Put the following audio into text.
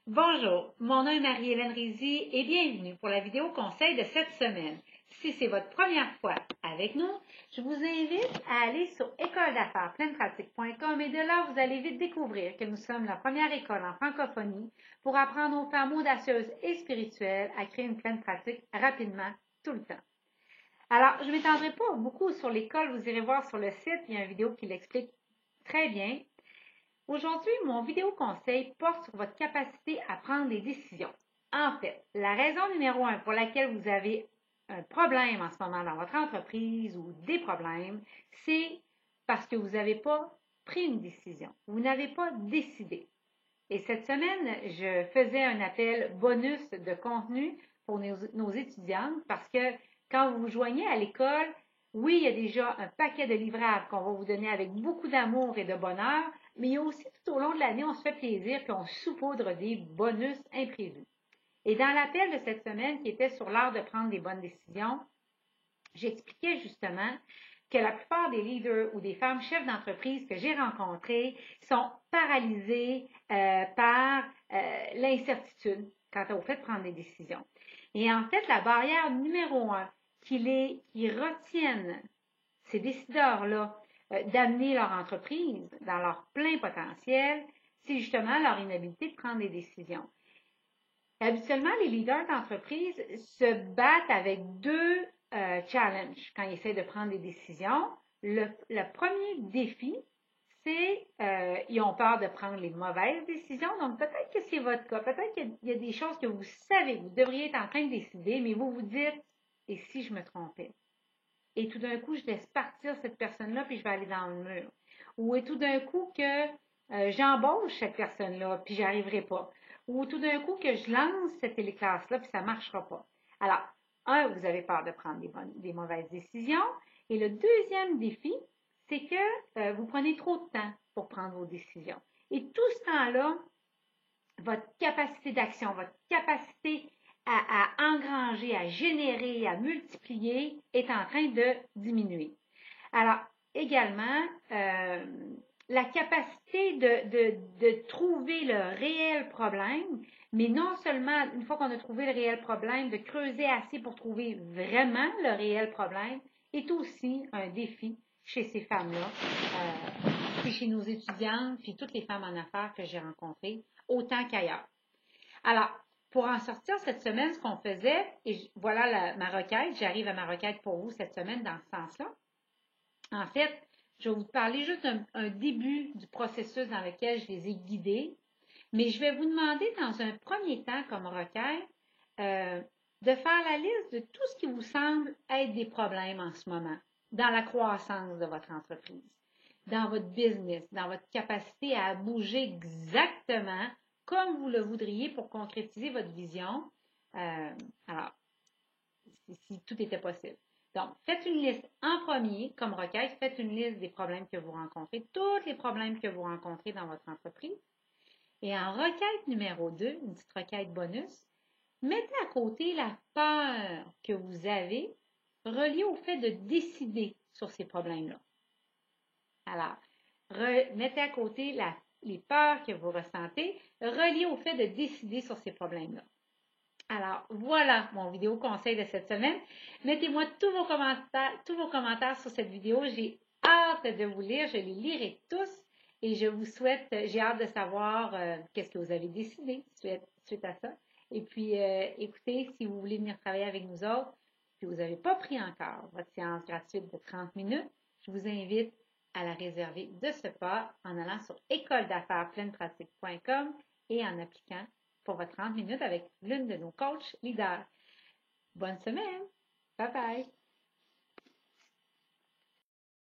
Bonjour, mon nom est Marie-Hélène Rizzi et bienvenue pour la vidéo conseil de cette semaine. Si c'est votre première fois avec nous, je vous invite à aller sur écoledaffaires-pleine-pratique.com et de là, vous allez vite découvrir que nous sommes la première école en francophonie pour apprendre aux femmes audacieuses et spirituelles à créer une pleine pratique rapidement, tout le temps. Alors, je ne m'étendrai pas beaucoup sur l'école, vous irez voir sur le site, il y a une vidéo qui l'explique très bien. Aujourd'hui, mon vidéo conseil porte sur votre capacité à prendre des décisions. En fait, la raison numéro 1 pour laquelle vous avez un problème en ce moment dans votre entreprise ou des problèmes, c'est parce que vous n'avez pas pris une décision. Vous n'avez pas décidé. Et cette semaine, je faisais un appel bonus de contenu pour nos étudiantes parce que quand vous vous joignez à l'école, oui, il y a déjà un paquet de livrables qu'on va vous donner avec beaucoup d'amour et de bonheur, mais il y a aussi tout au long de l'année, on se fait plaisir puis on saupoudre des bonus imprévus. Et dans l'appel de cette semaine qui était sur l'art de prendre des bonnes décisions, j'expliquais justement que la plupart des leaders ou des femmes chefs d'entreprise que j'ai rencontrés sont paralysés par l'incertitude quant au fait de prendre des décisions. Et en fait, la barrière numéro 1 qui retiennent ces décideurs-là d'amener leur entreprise dans leur plein potentiel, c'est justement leur inhabilité de prendre des décisions. Habituellement, les leaders d'entreprise se battent avec deux challenges quand ils essaient de prendre des décisions. Le premier défi, c'est ils ont peur de prendre les mauvaises décisions. Donc, peut-être que c'est votre cas. Peut-être qu'il y a des choses que vous savez, vous devriez être en train de décider, mais vous vous dites, et si je me trompais? Et tout d'un coup, je laisse partir cette personne-là, puis je vais aller dans le mur. Ou et tout d'un coup que j'embauche cette personne-là, puis j'y arriverai pas. Ou tout d'un coup que je lance cette téléclasse-là, puis ça ne marchera pas. Alors, vous avez peur de prendre des mauvaises décisions. Et le deuxième défi, c'est que vous prenez trop de temps pour prendre vos décisions. Et tout ce temps-là, votre capacité d'action, votre capacité à engranger, à générer, à multiplier est en train de diminuer. Alors, également, la capacité de trouver le réel problème, mais non seulement, une fois qu'on a trouvé le réel problème, de creuser assez pour trouver vraiment le réel problème, est aussi un défi chez ces femmes-là, puis chez nos étudiantes, puis toutes les femmes en affaires que j'ai rencontrées, autant qu'ailleurs. Alors, pour en sortir cette semaine, ce qu'on faisait, et voilà ma requête, j'arrive à ma requête pour vous cette semaine dans ce sens-là. En fait, je vais vous parler juste d'un début du processus dans lequel je les ai guidés, mais je vais vous demander dans un premier temps comme requête de faire la liste de tout ce qui vous semble être des problèmes en ce moment dans la croissance de votre entreprise, dans votre business, dans votre capacité à bouger exactement comme vous le voudriez pour concrétiser votre vision. Alors, si tout était possible. Donc, faites une liste en premier, comme requête, faites une liste des problèmes que vous rencontrez, tous les problèmes que vous rencontrez dans votre entreprise. Et en requête numéro 2, une petite requête bonus, mettez à côté la peur que vous avez reliée au fait de décider sur ces problèmes-là. Alors, mettez à côté les peurs que vous ressentez reliées au fait de décider sur ces problèmes-là. Alors, voilà mon vidéo conseil de cette semaine. Mettez-moi tous vos commentaires sur cette vidéo. J'ai hâte de vous lire. Je les lirai tous et je vous souhaite, j'ai hâte de savoir qu'est-ce que vous avez décidé suite à ça. Et puis, écoutez, si vous voulez venir travailler avec nous autres, puis vous n'avez pas pris encore votre séance gratuite de 30 minutes, je vous invite à la réserver de ce pas en allant sur écoledaffaires-pleine-pratique.com et en appliquant pour votre 30 minutes avec l'une de nos coachs leaders. Bonne semaine! Bye bye!